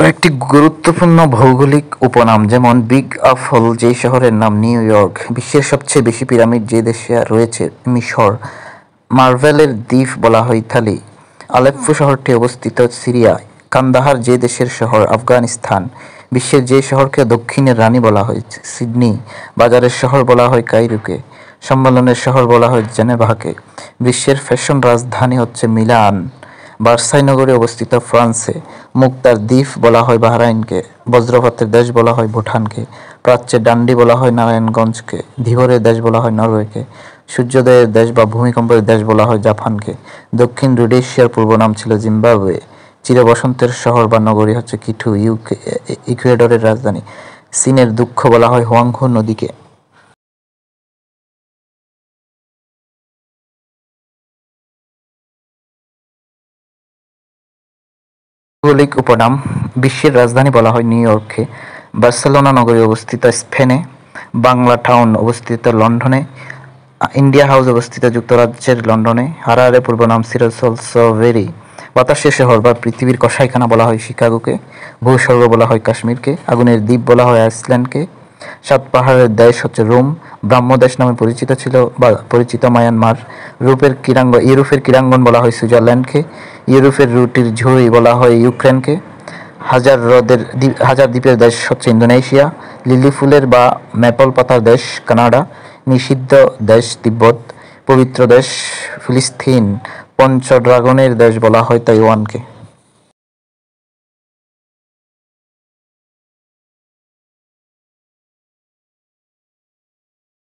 কয়েকটি গুরুত্বপূর্ণ ভৌগোলিক উপনাম, যেমন বিগ আপল যেই শহরের নাম নিউ ইয়র্ক, বিশ্বের সবচেয়ে বেশি পিরামিড যে দেশে রয়েছে মিশর, মার্ভেলের দ্বীপ বলা হয় ইতালি, আলেপ্পো শহরটি অবস্থিত সিরিয়ায়, কান্দাহার যে দেশের শহর আফগানিস্তান, বিশ্বের যে শহরকে দক্ষিণের রানী বলা হয় সিডনি, বাজারের শহর বলা হয় কায়রোকে, সম্মেলনের শহর বলা হয় জেনেভাকে, বিশ্বের ফ্যাশন রাজধানী হচ্ছে মিলান, ভার্সাই নগরে অবস্থিত ফ্রান্সে, মুক্তার দ্বীপ বলা হয় বাহরাইনকে, বজ্রপাতের দেশ বলা হয় ভুটানকে, প্রাচ্যের ডান্ডি বলা হয় নারায়ণগঞ্জকে, ধীবরের দেশ বলা হয় নরওয়েকে, সূর্যোদয়ের দেশ বা ভূমিকম্পের দেশ বলা হয় জাপানকে, দক্ষিণ রোডেশিয়ার পূর্ব নাম ছিল জিম্বাবুয়ে, চিরবসন্তের শহর বা নগরী হচ্ছে কিটু ইকুয়েডরের রাজধানী, চীনের দুঃখ বলা হয় হোয়াংহো নদীকে। ভৌগোলিক উপনাম: বিশ্বের রাজধানী বলা হয় নিউ ইয়র্ককে, বার্সেলোনা নগরী অবস্থিত স্পেনে, বাংলা টাউন অবস্থিত লন্ডনে, ইন্ডিয়া হাউস অবস্থিত যুক্তরাজ্যের লন্ডনে, হারারে পূর্ব নাম ছিল সলসবেরি, বাতাসের শহর বা পৃথিবীর কসাইখানা বলা হয় শিকাগোকে, ভূস্বর্গ বলা হয় কাশ্মীরকে, আগুনের দ্বীপ বলা হয় আইসল্যান্ডকে, সাত পাহাড়ের দেশ হচ্ছে রোম, ব্রাহ্মদেশ নামে পরিচিত ছিল বা পরিচিত মায়ানমার, ইউরোপের ক্রীড়াঙ্গন বলা হয় সুইজারল্যান্ডকে, ইউরোপের রুটির ঝুড়ি বলা হয় ইউক্রেনকে, হাজার দ্বীপের দেশ হচ্ছে ইন্দোনেশিয়া, লিলি ফুলের বা ম্যাপল পাতার দেশ কানাডা, নিষিদ্ধ দেশ তিব্বত, পবিত্র দেশ ফিলিস্তিন, পঞ্চ ড্রাগনের দেশ বলা হয় তাইওয়ানকে।